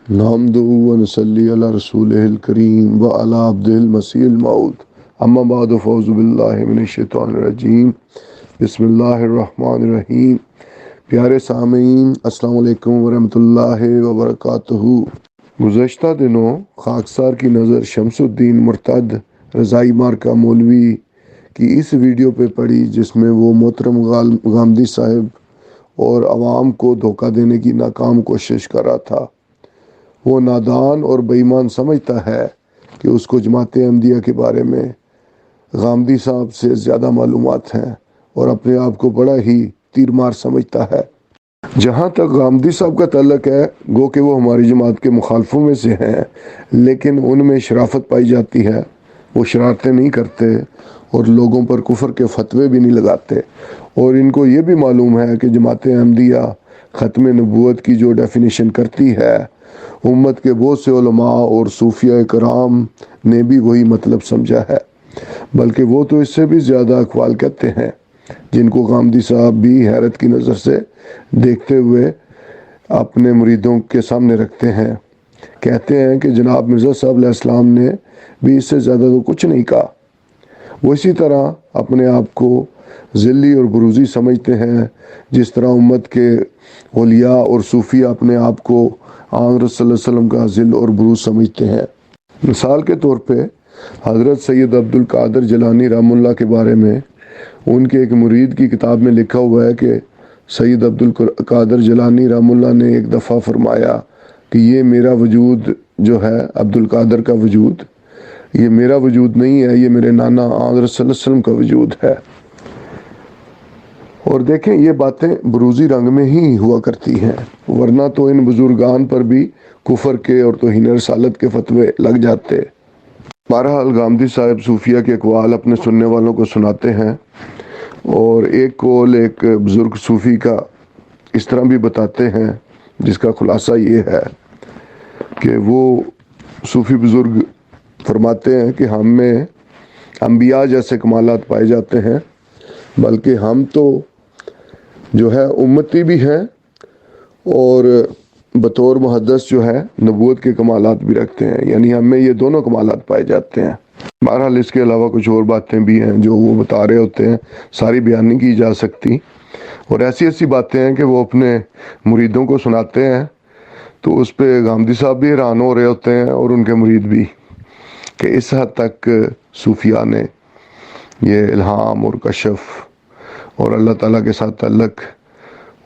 نحمده ونصلي على رسوله الكريم وعلى عبده المسيح الموعود اما بعد فاعوذ باللہ من الشیطان الرجیم بسم اللہ الرحمن الرحیم۔ پیارے سامعین، السلام علیکم ورحمۃ اللہ وبرکاتہ۔ گزشتہ دنوں خاکسار کی نظر شمس الدین مرتد رضائی مارکا مولوی کی اس ویڈیو پہ پڑی جس میں وہ محترم غامدی صاحب اور عوام کو دھوکہ دینے کی ناکام کوشش کر رہا تھا۔ وہ نادان اور بے ایمان سمجھتا ہے کہ اس کو جماعت احمدیہ کے بارے میں غامدی صاحب سے زیادہ معلومات ہیں اور اپنے آپ کو بڑا ہی تیر مار سمجھتا ہے۔ جہاں تک غامدی صاحب کا تعلق ہے، گو کہ وہ ہماری جماعت کے مخالفوں میں سے ہیں، لیکن ان میں شرافت پائی جاتی ہے۔ وہ شرارتیں نہیں کرتے اور لوگوں پر کفر کے فتوے بھی نہیں لگاتے، اور ان کو یہ بھی معلوم ہے کہ جماعت احمدیہ ختم نبوت کی جو ڈیفینیشن کرتی ہے، امت کے بہت سے علماء اور صوفیاء کرام نے بھی وہی مطلب سمجھا ہے، بلکہ وہ تو اس سے بھی زیادہ اقوال کہتے ہیں، جن کو غامدی صاحب بھی حیرت کی نظر سے دیکھتے ہوئے اپنے مریدوں کے سامنے رکھتے ہیں۔ کہتے ہیں کہ جناب مرزا صاحب علیہ السلام نے بھی اس سے زیادہ تو کچھ نہیں کہا۔ وہ اسی طرح اپنے آپ کو ذلی اور بروزی سمجھتے ہیں، جس طرح امت کے اولیاء اور صوفیاء اپنے آپ کو آن رسول صلی اللہ علیہ وسلم کا ذل اور بروز سمجھتے ہیں۔ مثال کے طور پہ حضرت سید عبدالقادر جیلانی رحمہ اللہ کے بارے میں ان کے ایک مرید کی کتاب میں لکھا ہوا ہے کہ سید عبدالقادر جیلانی رحمہ اللہ نے ایک دفعہ فرمایا کہ یہ میرا وجود جو ہے، عبدالقادر کا وجود، یہ میرا وجود نہیں ہے، یہ میرے نانا آن رسول صلی اللہ علیہ وسلم کا وجود ہے۔ اور دیکھیں، یہ باتیں بروزی رنگ میں ہی ہوا کرتی ہیں، ورنہ تو ان بزرگان پر بھی کفر کے اور توہین رسالت کے فتوے لگ جاتے۔ بہرحال غامدی صاحب صوفیہ کے اقوال اپنے سننے والوں کو سناتے ہیں، اور ایک قول ایک بزرگ صوفی کا اس طرح بھی بتاتے ہیں، جس کا خلاصہ یہ ہے کہ وہ صوفی بزرگ فرماتے ہیں کہ ہم میں انبیاء جیسے کمالات پائے جاتے ہیں، بلکہ ہم تو جو ہے امتی بھی ہیں اور بطور محدث جو ہے نبوت کے کمالات بھی رکھتے ہیں، یعنی ہم میں یہ دونوں کمالات پائے جاتے ہیں۔ بہرحال اس کے علاوہ کچھ اور باتیں بھی ہیں جو وہ بتا رہے ہوتے ہیں، ساری بیان نہیں کی جا سکتی، اور ایسی ایسی باتیں ہیں کہ وہ اپنے مریدوں کو سناتے ہیں، تو اس پہ غامدی صاحب بھی حیران ہو رہے ہوتے ہیں اور ان کے مرید بھی، کہ اس حد تک صوفیاء نے یہ الہام اور کشف اور اللہ تعالیٰ کے ساتھ تعلق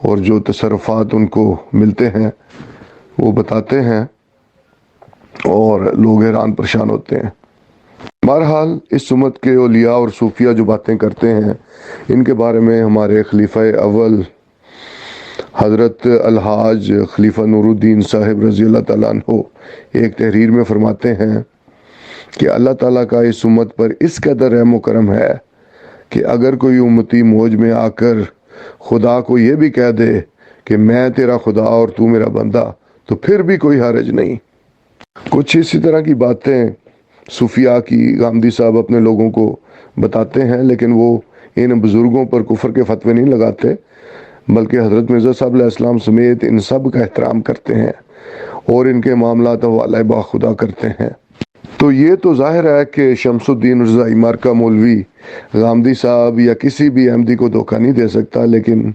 اور جو تصرفات ان کو ملتے ہیں وہ بتاتے ہیں، اور لوگ حیران پریشان ہوتے ہیں۔ بہرحال اس امت کے اولیاء اور صوفیاء جو باتیں کرتے ہیں، ان کے بارے میں ہمارے خلیفہ اول حضرت الحاج خلیفہ نور الدین صاحب رضی اللہ تعالیٰ عنہ ایک تحریر میں فرماتے ہیں کہ اللہ تعالیٰ کا اس امت پر اس قدر رحم و کرم ہے کہ اگر کوئی امتی موج میں آ کر خدا کو یہ بھی کہہ دے کہ میں تیرا خدا اور تو میرا بندہ، تو پھر بھی کوئی حرج نہیں۔ کچھ اسی طرح کی باتیں صوفیاء کی غامدی صاحب اپنے لوگوں کو بتاتے ہیں، لیکن وہ ان بزرگوں پر کفر کے فتوے نہیں لگاتے، بلکہ حضرت مرزا صاحب علیہ السلام سمیت ان سب کا احترام کرتے ہیں اور ان کے معاملات حوالہ با خدا کرتے ہیں۔ تو یہ تو ظاہر ہے کہ شمس الدین رضائی مارکا مولوی غامدی صاحب یا کسی بھی احمدی کو دھوکہ نہیں دے سکتا، لیکن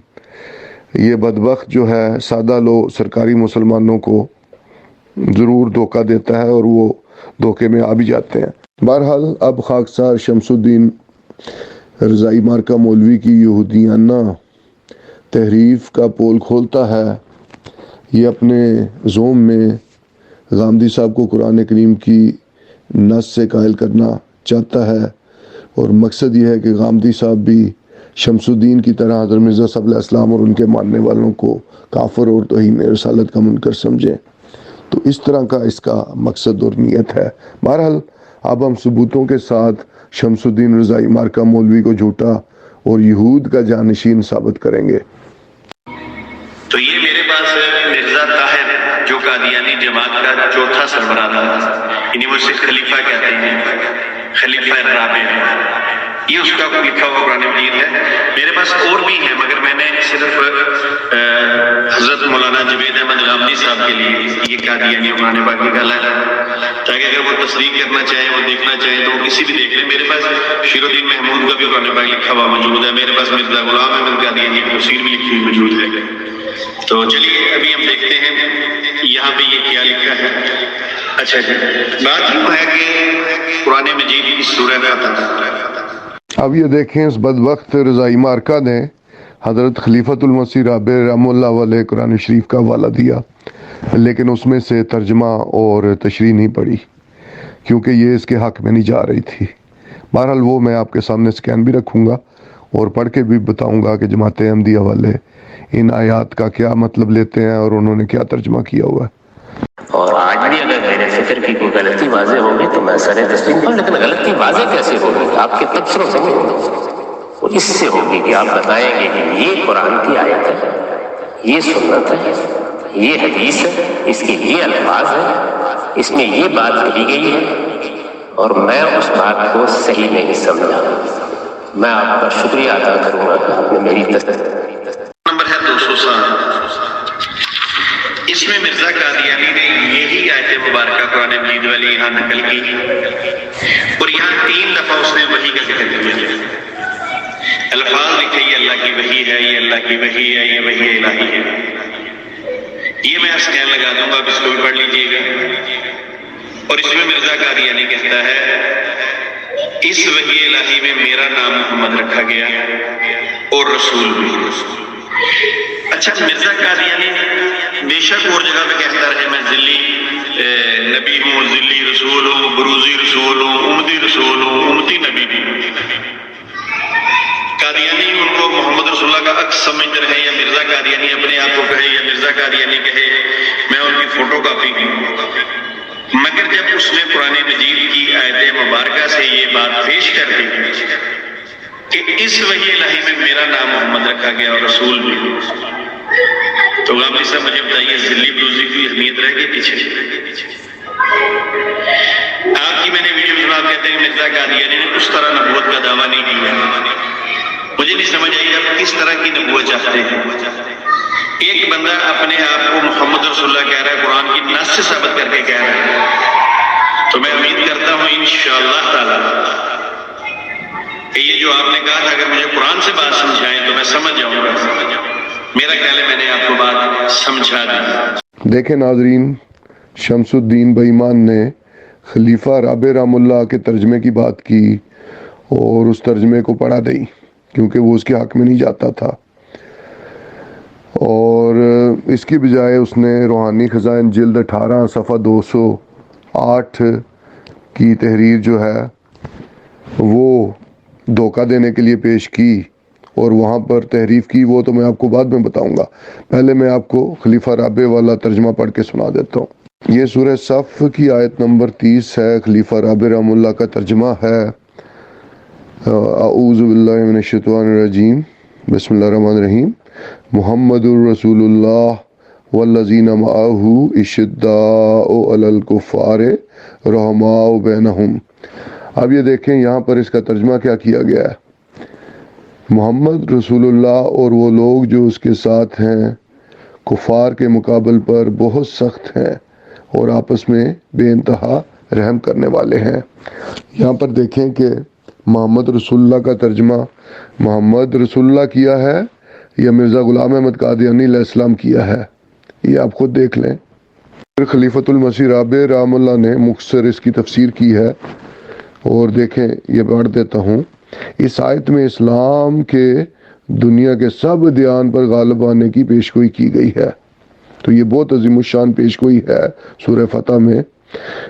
یہ بدبخت جو ہے سادہ سرکاری مسلمانوں کو ضرور دھوکہ دیتا ہے، اور وہ دھوکے میں آ بھی جاتے ہیں۔ بہرحال اب خاکسار شمس الدین رضائی مارکا مولوی کی یہودیانہ تحریف کا پول کھولتا ہے۔ یہ اپنے زوم میں غامدی صاحب کو قرآن کریم کی نص سے قائل کرنا چاہتا ہے، اور مقصد یہ ہے کہ غامدی صاحب بھی شمس الدین کی طرح حضرت مرزا صاحب علیہ السلام اور ان کے ماننے والوں کو کافر اور توہین رسالت کا منکر سمجھیں۔ تو اس طرح کا اس کا مقصد اور نیت ہے۔ بہرحال اب ہم ثبوتوں کے ساتھ شمس الدین رضائی مارکا مولوی کو جھوٹا اور یہود کا جانشین ثابت کریں گے۔ تو یہ میرے پاس مرزا طاہر جو قادیانی جماعت کا چوتھا سربراہ تھا، انہیں وہ صرف خلیفہ کہتے ہیں، خلیفہ رابع۔ یہ اس کا لکھا ہوا قرآن مجید ہے. میرے پاس اور بھی ہیں مگر میں نے صرف حضرت مولانا جوید احمد غامدی صاحب کے لیے یہ قادیانی قرآن پاک نکالا ہے تاکہ اگر وہ تصدیق کرنا چاہیں وہ دیکھنا چاہیں تو وہ کسی بھی دیکھ لیں. میرے پاس شیر الدین محمود کا بھی قرآن پاک لکھا ہوا موجود ہے. میرے پاس مرزا غلام احمد قادیانی کی تفسیر بھی لکھی ہوئی موجود ہے. تو چلیے ابھی ہم دیکھتے ہیں یہاں پہ یہ کیا لکھا ہے. اچھا جی، بات یوں ہے کہ قرآن مجید کی سورہ فتح. اب یہ دیکھیں اس بدبخت رضائی مارکا نے حضرت خلیفۃ المسیح رابع رحمہ اللہ علیہ قرآن شریف کا حوالہ دیا، لیکن اس میں سے ترجمہ اور تشریح نہیں پڑی کیونکہ یہ اس کے حق میں نہیں جا رہی تھی. بہرحال وہ میں آپ کے سامنے سکین بھی رکھوں گا اور پڑھ کے بھی بتاؤں گا کہ جماعت احمدیہ والے ان آیات کا کیا مطلب لیتے ہیں اور انہوں نے کیا ترجمہ کیا ہوا ہے. اور آج بھی اگر میرے فکر کی کوئی غلطی واضح ہوگی تو میں سر تسلیم ہوں، لیکن غلطی واضح کیسے ہوگی؟ آپ کے تبصروں سے نہیں ہوگی، وہ اس سے ہوگی کہ آپ بتائیں گے کہ یہ قرآن کی آیت ہے، یہ سنت ہے، یہ حدیث ہے، اس کے یہ الفاظ ہیں، اس میں یہ بات کہی گئی ہے اور میں اس بات کو صحیح نہیں سمجھا. میں آپ کا شکریہ ادا کروں گا کہ آپ نے میری نمبر ہے 207. اس میں مرزا قادیانی نے یہی آیت مبارکہ قرآن مجید والی یہاں نقل کی اور یہاں 3 دفعہ اس نے وحی کا ذکر کیا. الفاظ لکھے یہ اللہ کی وحی ہے، یہ اللہ کی وحی ہے، یہ وحی الہی ہے. یہ میں اسکین لگا دوں گا، آپ اس کو بھی پڑھ لیجیے گا. اور اس میں مرزا قادیانی کہتا ہے اس وحی الہی میں میرا نام محمد رکھا گیا اور رسول بھی. اچھا، مرزا قادیانی بے شک اور جگہ پہ کہتا رہے میں ذلی نبی ہوں، ذلی رسول ہوں، بروزی رسول ہوں، امتی رسول ہوں، امتی نبی بھی. قادیانی ان کو محمد رسول اللہ کا عکس سمجھتے رہے یا مرزا قادیانی اپنے آپ کو کہے یا مرزا قادیانی کہے میں ان کی فوٹو کاپی کی. مگر جب اس نے قرآن مجید کی آیت مبارکہ سے یہ بات پیش کر دی کہ اس وحی الہی میں میرا نام محمد رکھا گیا اور رسول بھی، تو غامدی صاحب مجھے بتائیے ذلی بروزی کی اہمیت رہ گئی پیچھے؟ آپ کی میں نے ویڈیو سنا، کہتے ہیں مرزا قادیانی نے اس طرح نبوت کا دعویٰ نہیں کیا. مجھے نہیں سمجھ آئی آپ کس طرح کی نبوت چاہتے ہیں. ایک بندہ اپنے آپ کو محمد رسول اللہ کہہ رہا ہے، قرآن کی نص سے ثابت کر کے کہہ رہا ہے. تو میں امید کرتا ہوں انشاءاللہ تعالی کہ یہ جو آپ نے کہا تھا اگر مجھے قرآن سے بات سمجھائیں تو میں سمجھ جاؤں گا. میرا خیال ہے میں نے آپ کو بات سمجھا دی. دیکھیں ناظرین، شمس الدین بئیمان نے خلیفہ رابع رحم اللہ کے ترجمے کی بات کی اور اس ترجمے کو پڑھا دی کیونکہ وہ اس کے حق میں نہیں جاتا تھا، اور اس کی بجائے اس نے روحانی خزائن جلد 18 صفحہ 208 کی تحریر جو ہے وہ دھوکہ دینے کے لیے پیش کی اور وہاں پر تحریف کی. وہ تو میں آپ کو بعد میں بتاؤں گا، پہلے میں آپ کو خلیفہ رابع والا ترجمہ پڑھ کے سنا دیتا ہوں. یہ سورہ صف کی آیت نمبر 30 ہے. خلیفہ رابع رحم اللہ کا ترجمہ ہے اعوذ باللہ من الشیطان الرجیم، بسم اللہ الرحمن الرحیم. محمد الرسول اللہ والذین معہ اشداء علی الکفار رحماء بینہم. اب یہ دیکھیں یہاں پر اس کا ترجمہ کیا کیا گیا ہے. محمد رسول اللہ اور وہ لوگ جو اس کے ساتھ ہیں کفار کے مقابل پر بہت سخت ہیں اور آپس میں بے انتہا رحم کرنے والے ہیں. یہاں پر دیکھیں کہ محمد رسول اللہ کا ترجمہ محمد رسول اللہ کیا ہے یا مرزا غلام احمد قادیانی علیہ السلام کیا ہے، یہ آپ خود دیکھ لیں. پھر خلیفۃ المسیح رابع رحم اللہ نے مختصر اس کی تفسیر کی ہے اور دیکھیں یہ پڑھ دیتا ہوں. اس آیت میں اسلام کے دنیا کے سب ادیان پر غالب آنے کی پیشگوئی کی گئی ہے. تو یہ بہت عظیم الشان پیشگوئی ہے سورہ فتح میں،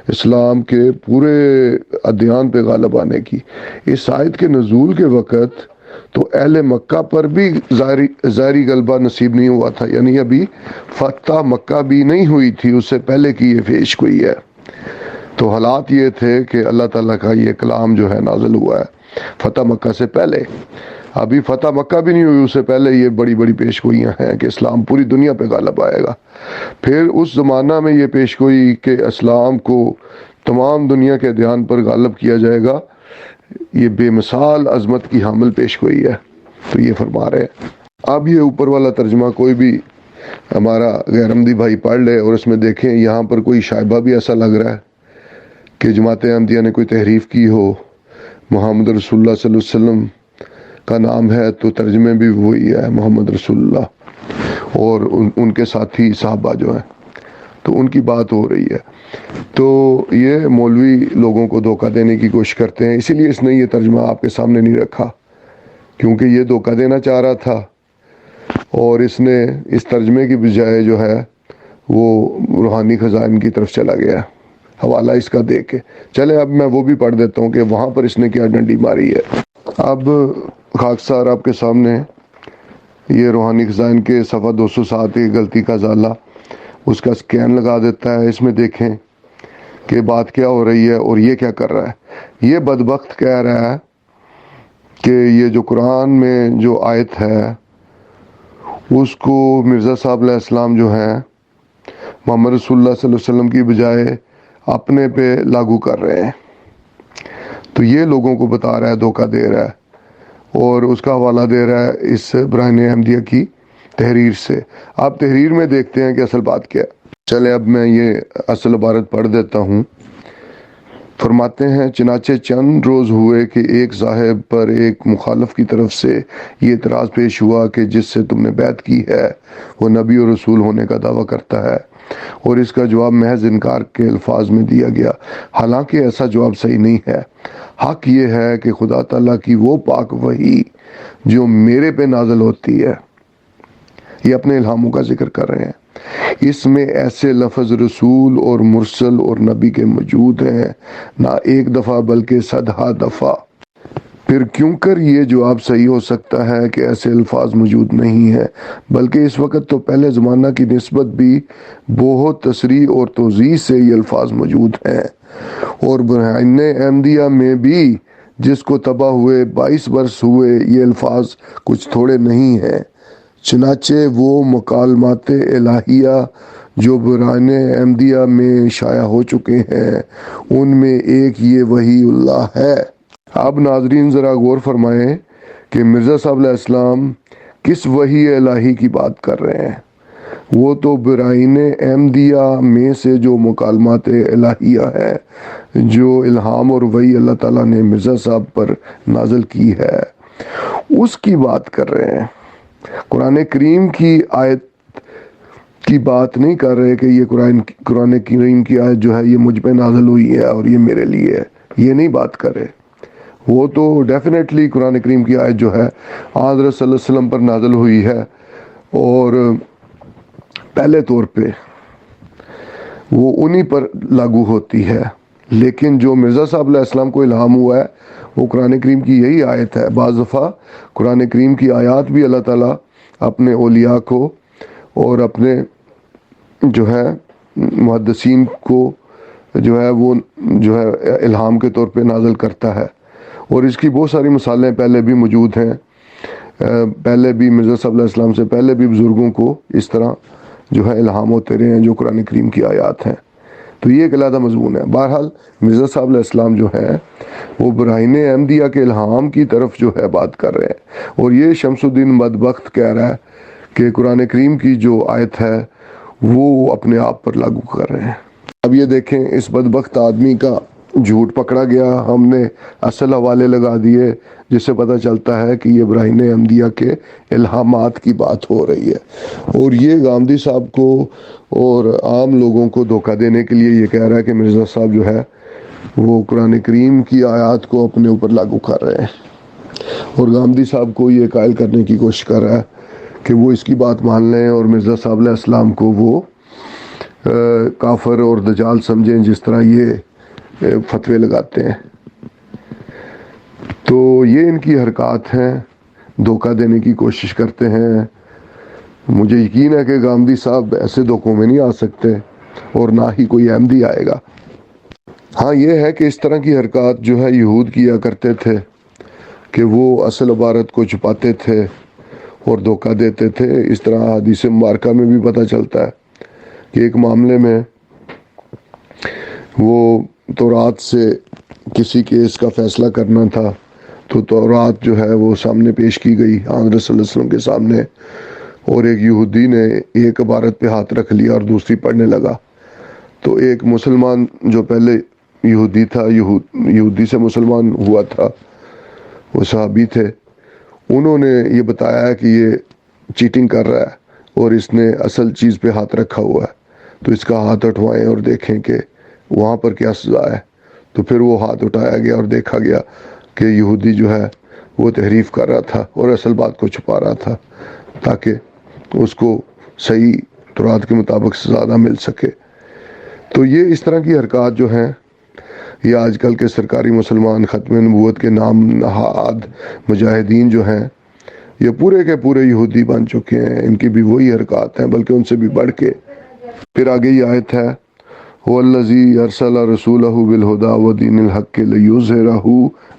اسلام کے پورے ادیان پہ غالب آنے کی. اس آیت کے نزول کے وقت تو اہل مکہ پر بھی ظاہری غلبہ نصیب نہیں ہوا تھا، یعنی ابھی فتح مکہ بھی نہیں ہوئی تھی، اس سے پہلے کی یہ پیشگوئی ہے. تو حالات یہ تھے کہ اللہ تعالیٰ کا یہ کلام جو ہے نازل ہوا ہے فتح مکہ سے پہلے. ابھی فتح مکہ بھی نہیں ہوئی، اس سے پہلے یہ بڑی بڑی پیشگوئیاں ہیں کہ اسلام پوری دنیا پہ غالب آئے گا. پھر اس زمانہ میں یہ پیشگوئی کہ اسلام کو تمام دنیا کے ادیان پر غالب کیا جائے گا، یہ بے مثال عظمت کی حامل پیش گوئی ہے۔ تو یہ فرما رہے ہیں۔ اب یہ اوپر والا ترجمہ کوئی بھی ہمارا غیر احمدی بھائی پڑھ لے اور اس میں دیکھیں یہاں پر کوئی شائبہ بھی ایسا لگ رہا ہے کہ جماعت احمدیہ نے کوئی تحریف کی ہو، محمد رسول اللہ صلی اللہ علیہ وسلم کا نام ہے تو ترجمے بھی وہی ہے محمد رسول اللہ، اور ان کے ساتھی صحابہ جو ہیں تو ان کی بات ہو رہی ہے۔ تو یہ مولوی لوگوں کو دھوکہ دینے کی کوشش کرتے ہیں، اسی لیے اس نے یہ ترجمہ آپ کے سامنے نہیں رکھا، کیونکہ یہ دھوکہ دینا چاہ رہا تھا اور اس نے اس ترجمے کی بجائے جو ہے وہ روحانی خزائن کی طرف چلا گیا، حوالہ اس کا دے کے۔ چلے اب میں وہ بھی پڑھ دیتا ہوں کہ وہاں پر اس نے کیا ڈنڈی ماری ہے۔ اب خاکسار آپ کے سامنے یہ روحانی خزائن کے صفحہ 207 کی غلطی کا ازالہ، اس کا سکین لگا دیتا ہے۔ اس میں دیکھیں کہ بات کیا ہو رہی ہے اور یہ کیا کر رہا ہے۔ یہ بدبخت کہہ رہا ہے کہ یہ جو قرآن میں جو آیت ہے اس کو مرزا صاحب علیہ السلام جو ہیں محمد رسول اللہ صلی اللہ علیہ وسلم کی بجائے اپنے پہ لاگو کر رہے ہیں۔ تو یہ لوگوں کو بتا رہا ہے، دھوکہ دے رہا ہے اور اس کا حوالہ دے رہا ہے اس براہین احمدیہ کی تحریر سے۔ آپ تحریر میں دیکھتے ہیں کہ اصل بات کیا ہے۔ چلے اب میں یہ اصل عبارت پڑھ دیتا ہوں۔ فرماتے ہیں چنانچہ چند روز ہوئے کہ ایک صاحب پر ایک مخالف کی طرف سے یہ اعتراض پیش ہوا کہ جس سے تم نے بیعت کی ہے وہ نبی اور رسول ہونے کا دعویٰ کرتا ہے، اور اس کا جواب محض انکار کے الفاظ میں دیا گیا، حالانکہ ایسا جواب صحیح نہیں ہے۔ حق یہ ہے کہ خدا تعالیٰ کی وہ پاک وحی جو میرے پہ نازل ہوتی ہے، یہ اپنے الہاموں کا ذکر کر رہے ہیں، اس میں ایسے لفظ رسول اور مرسل اور نبی کے موجود ہیں، نہ ایک دفعہ بلکہ صدہا دفعہ۔ پھر کیوں کر یہ جواب صحیح ہو سکتا ہے کہ ایسے الفاظ موجود نہیں ہیں، بلکہ اس وقت تو پہلے زمانہ کی نسبت بھی بہت تصریح اور توضیح سے یہ الفاظ موجود ہیں، اور براہین احمدیہ میں بھی جس کو تباہ ہوئے 22 برس ہوئے یہ الفاظ کچھ تھوڑے نہیں ہیں۔ چنانچہ وہ مکالمات الہیہ جو براہین احمدیہ میں شائع ہو چکے ہیں ان میں ایک یہ وحی اللہ ہے۔ اب ناظرین ذرا غور فرمائیں کہ مرزا صاحب علیہ السلام کس وحی الہی کی بات کر رہے ہیں۔ وہ تو براہین احمدیہ میں سے جو مکالمات الہیہ ہے، جو الہام اور وحی اللہ تعالیٰ نے مرزا صاحب پر نازل کی ہے، اس کی بات کر رہے ہیں۔ قرآن کریم کی آیت کی بات نہیں کر رہے کہ یہ قرآن کریم کی آیت جو ہے یہ مجھ پہ نازل ہوئی ہے اور یہ میرے لیے ہے، یہ نہیں بات کر رہے۔ وہ تو ڈیفینیٹلی قرآن کریم کی آیت جو ہے حضرت صلی اللہ علیہ وسلم پر نازل ہوئی ہے، اور پہلے طور پہ وہ انہی پر لاگو ہوتی ہے، لیکن جو مرزا صاحب علیہ السلام کو الہام ہوا ہے وہ قرآن کریم کی یہی آیت ہے۔ بعض دفعہ قرآن کریم کی آیات بھی اللہ تعالیٰ اپنے اولیاء کو اور اپنے جو ہے محدثین کو جو ہے وہ جو ہے الہام کے طور پہ نازل کرتا ہے، اور اس کی بہت ساری مثالیں پہلے بھی موجود ہیں۔ پہلے بھی مرزا صاحب علیہ السلام سے پہلے بھی بزرگوں کو اس طرح جو ہے الہام ہوتے رہے ہیں جو قرآن کریم کی آیات ہیں۔ تو یہ ایک علیحدہ مضمون ہے۔ بہرحال مرزا صاحب علیہ السلام جو ہیں وہ براہین احمدیہ کے الہام کی طرف جو ہے بات کر رہے ہیں، اور یہ شمس الدین بدبخت کہہ رہا ہے کہ قرآن کریم کی جو آیت ہے وہ اپنے آپ پر لاگو کر رہے ہیں۔ اب یہ دیکھیں اس بدبخت آدمی کا جھوٹ پکڑا گیا، ہم نے اصل حوالے لگا دیے جس سے پتہ چلتا ہے کہ یہ براہین احمدیہ کے الہامات کی بات ہو رہی ہے، اور یہ گامدی صاحب کو اور عام لوگوں کو دھوکہ دینے کے لیے یہ کہہ رہا ہے کہ مرزا صاحب جو ہے وہ قرآن کریم کی آیات کو اپنے اوپر لاگو کر رہے ہیں، اور گامدی صاحب کو یہ قائل کرنے کی کوشش کر رہا ہے کہ وہ اس کی بات مان لیں اور مرزا صاحب علیہ السلام کو وہ کافر اور دجال سمجھیں، جس طرح یہ فتوے لگاتے ہیں۔ تو یہ ان کی حرکات ہیں، دھوکہ دینے کی کوشش کرتے ہیں۔ مجھے یقین ہے کہ گامدی صاحب ایسے دھوکوں میں نہیں آ سکتے، اور نہ ہی کوئی احمدی آئے گا۔ ہاں یہ ہے کہ اس طرح کی حرکات جو ہے یہود کیا کرتے تھے کہ وہ اصل عبارت کو چھپاتے تھے اور دھوکہ دیتے تھے۔ اس طرح حدیث مبارکہ میں بھی پتہ چلتا ہے کہ ایک معاملے میں وہ تورات سے کسی کیس کا فیصلہ کرنا تھا تو تورات جو ہے وہ سامنے پیش کی گئی حضرت صلی اللہ علیہ وسلم کے سامنے، اور ایک یہودی نے ایک عبارت پہ ہاتھ رکھ لیا اور دوسری پڑھنے لگا، تو ایک مسلمان جو پہلے یہودی تھا، یہودی سے مسلمان ہوا تھا، وہ صحابی تھے، انہوں نے یہ بتایا کہ یہ چیٹنگ کر رہا ہے اور اس نے اصل چیز پہ ہاتھ رکھا ہوا ہے، تو اس کا ہاتھ اٹھوائیں اور دیکھیں کہ وہاں پر کیا سزا ہے۔ تو پھر وہ ہاتھ اٹھایا گیا اور دیکھا گیا کہ یہودی جو ہے وہ تحریف کر رہا تھا اور اصل بات کو چھپا رہا تھا تاکہ اس کو صحیح تورات کے مطابق سزا نہ مل سکے۔ تو یہ اس طرح کی حرکات جو ہیں، یہ آج کل کے سرکاری مسلمان ختم نبوت کے نام نہاد مجاہدین جو ہیں، یہ پورے کے پورے یہودی بن چکے ہیں، ان کی بھی وہی حرکات ہیں بلکہ ان سے بھی بڑھ کے۔ پھر آگے یہ آیت ہے وَالَّذِي أَرْسَلَ رَسُولَهُ بِالْهُدَى وَدِينِ الْحَقِّ لِيُظْهِرَهُ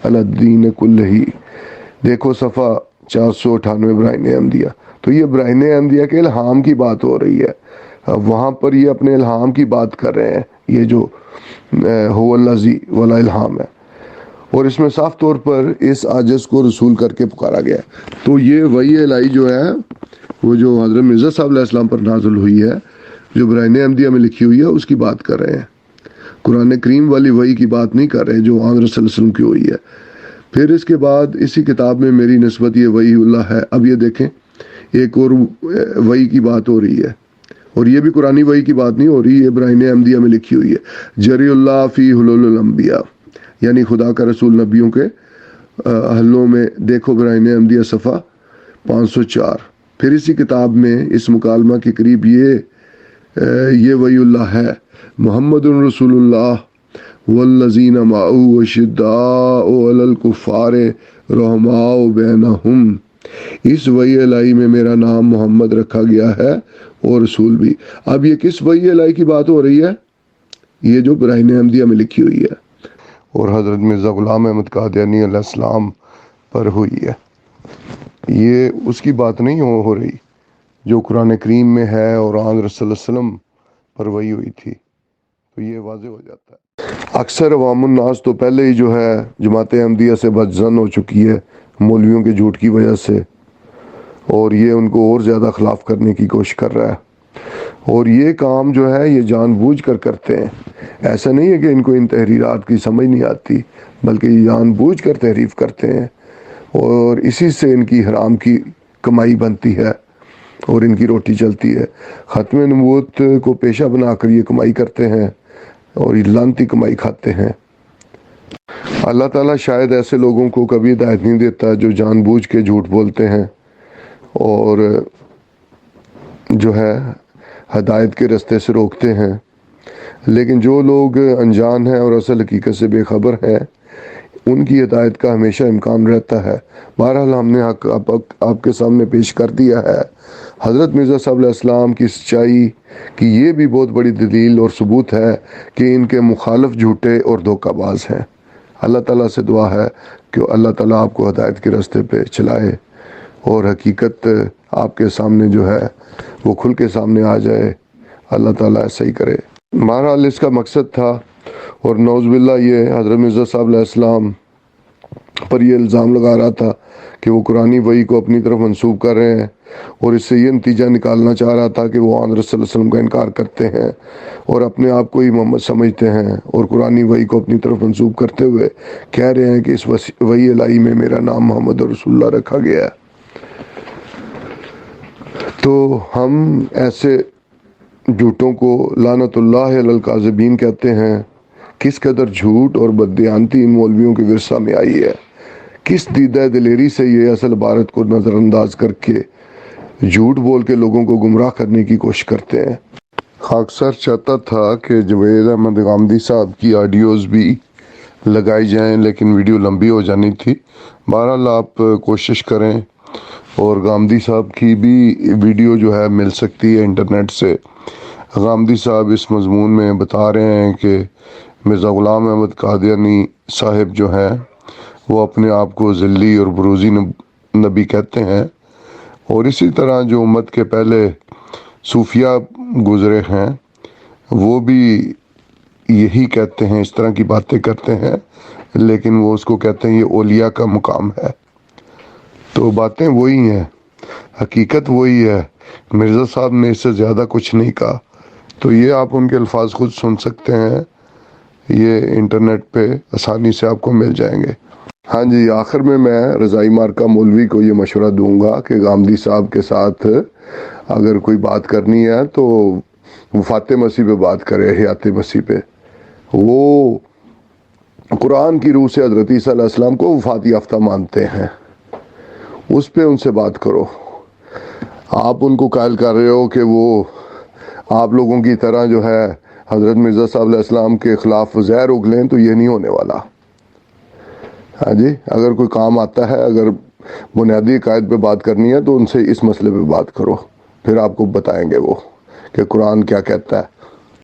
عَلَى الدِّينِ كُلِّهِ۔ دیکھو صفحہ 498 برائن احمدیہ۔ تو یہ برائن احمدیہ کے الہام کی بات ہو رہی ہے، وہاں پر یہ اپنے الہام کی بات کر رہے ہیں، یہ جو هو الذی والا الہام ہے، اور اس میں صاف طور پر اس عاجز کو رسول کر کے پکارا گیا ہے۔ تو یہ وحی الہی جو ہے وہ جو حضرت مرزا صاحب علیہ السلام پر نازل ہوئی ہے، جو برائن احمدیہ میں لکھی ہوئی ہے، اس کی بات کر رہے ہیں، قرآن کریم والی وحی کی بات نہیں کر رہے جو حضرت صلی اللہ علیہ وسلم کی ہوئی ہے۔ پھر اس کے بعد اسی کتاب میں میری نسبت یہ وحی اللہ ہے۔ اب یہ دیکھیں ایک اور وحی کی بات ہو رہی ہے، اور یہ بھی قرآنی وحی کی بات نہیں ہو رہی، یہ برائن احمدیہ میں لکھی ہوئی ہے، جری اللہ فی حلول الانبیاء، یعنی خدا کا رسول نبیوں کے حلوں میں۔ دیکھو برائن احمدیہ صفحہ 504۔ پھر اسی کتاب میں اس مکالمہ کے قریب یہ وحی اللہ ہے، محمد رسول اللہ والذین معه اشداء علی الکفار رحماء بینہم۔ اس وحی الہی میں میرا نام محمد رکھا گیا ہے اور رسول بھی۔ اب یہ کس وحی الہی کی بات ہو رہی ہے؟ یہ جو برائن احمدیہ میں لکھی ہوئی ہے اور حضرت مرزا غلام احمد قادیانی علیہ السلام پر ہوئی ہے، یہ اس کی بات نہیں ہو رہی جو قرآن کریم میں ہے اور حضرت صلی اللہ علیہ وسلم پر وحی ہوئی تھی۔ تو یہ واضح ہو جاتا ہے۔ اکثر عوام الناس تو پہلے ہی جو ہے جماعت احمدیہ سے بدظن ہو چکی ہے مولویوں کے جھوٹ کی وجہ سے، اور یہ ان کو اور زیادہ خلاف کرنے کی کوشش کر رہا ہے، اور یہ کام جو ہے یہ جان بوجھ کر کرتے ہیں۔ ایسا نہیں ہے کہ ان کو ان تحریرات کی سمجھ نہیں آتی، بلکہ یہ جان بوجھ کر تحریف کرتے ہیں، اور اسی سے ان کی حرام کی کمائی بنتی ہے اور ان کی روٹی چلتی ہے۔ ختم نبوت کو پیشہ بنا کر یہ کمائی کرتے ہیں اور یہ لعنتی کمائی کھاتے ہیں۔ اللہ تعالیٰ شاید ایسے لوگوں کو کبھی ہدایت نہیں دیتا جو جان بوجھ کے جھوٹ بولتے ہیں اور جو ہے ہدایت کے رستے سے روکتے ہیں، لیکن جو لوگ انجان ہیں اور اصل حقیقت سے بے خبر ہیں ان کی ہدایت کا ہمیشہ امکان رہتا ہے۔ بہرحال ہم نے حق آپ کے سامنے پیش کر دیا ہے۔ حضرت مرزا صاحب علیہ السلام کی سچائی کی یہ بھی بہت بڑی دلیل اور ثبوت ہے کہ ان کے مخالف جھوٹے اور دھوکہ باز ہیں۔ اللہ تعالیٰ سے دعا ہے کہ اللہ تعالیٰ آپ کو ہدایت کے راستے پہ چلائے اور حقیقت آپ کے سامنے جو ہے وہ کھل کے سامنے آ جائے۔ اللہ تعالیٰ ایسا ہی کرے۔ بہرحال اس کا مقصد تھا، اور نعوذ باللہ یہ حضرت مرزا صاحب علیہ السلام پر یہ الزام لگا رہا تھا کہ وہ قرآنی وحی کو اپنی طرف منسوب کر رہے ہیں، اور اس سے یہ نتیجہ نکالنا چاہ رہا تھا کہ وہ حضرت صلی اللہ علیہ وسلم کا انکار کرتے ہیں اور اپنے آپ کو ہی محمد سمجھتے ہیں، اور قرآنی وحی کو اپنی طرف منسوب کرتے ہوئے کہہ رہے ہیں کہ اس وحی الہی میں میرا نام محمد رسول اللہ رکھا گیا ہے۔ تو ہم ایسے جھوٹوں کو لعنت اللہ علی الکاذبین کہتے ہیں۔ کس قدر جھوٹ اور بددیانتی ان مولویوں کے ورثہ میں آئی ہے، کس دیدہ دلیری سے یہ اصل عبارت کو نظر انداز کر کے جھوٹ بول کے لوگوں کو گمراہ کرنے کی کوشش کرتے ہیں۔ اکثر چاہتا تھا کہ جوید احمد غامدی صاحب کی آڈیوز بھی لگائی جائیں، لیکن ویڈیو لمبی ہو جانی تھی۔ بہرحال آپ کوشش کریں، اور غامدی صاحب کی بھی ویڈیو جو ہے مل سکتی ہے انٹرنیٹ سے۔ غامدی صاحب اس مضمون میں بتا رہے ہیں کہ مرزا غلام احمد قادیانی صاحب جو ہیں وہ اپنے آپ کو ذلی اور بروزی نبی کہتے ہیں، اور اسی طرح جو امت کے پہلے صوفیہ گزرے ہیں وہ بھی یہی کہتے ہیں، اس طرح کی باتیں کرتے ہیں، لیکن وہ اس کو کہتے ہیں یہ اولیاء کا مقام ہے۔ تو باتیں وہی ہیں، حقیقت وہی ہے، مرزا صاحب نے اس سے زیادہ کچھ نہیں کہا۔ تو یہ آپ ان کے الفاظ خود سن سکتے ہیں، یہ انٹرنیٹ پہ آسانی سے آپ کو مل جائیں گے۔ ہاں جی، آخر میں رضائی مارکا مولوی کو یہ مشورہ دوں گا کہ غامدی صاحب کے ساتھ اگر کوئی بات کرنی ہے تو وفات مسیح پہ بات کرے، حیات مسیح پہ۔ وہ قرآن کی روح سے حضرت عیسیٰ علیہ السلام کو وفات یافتہ مانتے ہیں، اس پہ ان سے بات کرو۔ آپ ان کو قائل کر رہے ہو کہ وہ آپ لوگوں کی طرح جو ہے حضرت مرزا صاحب علیہ السلام کے خلاف زہر اگلیں، تو یہ نہیں ہونے والا۔ ہاں جی، اگر کوئی کام آتا ہے، اگر بنیادی عقائد پہ بات کرنی ہے تو ان سے اس مسئلے پہ بات کرو، پھر آپ کو بتائیں گے وہ کہ قرآن کیا کہتا ہے۔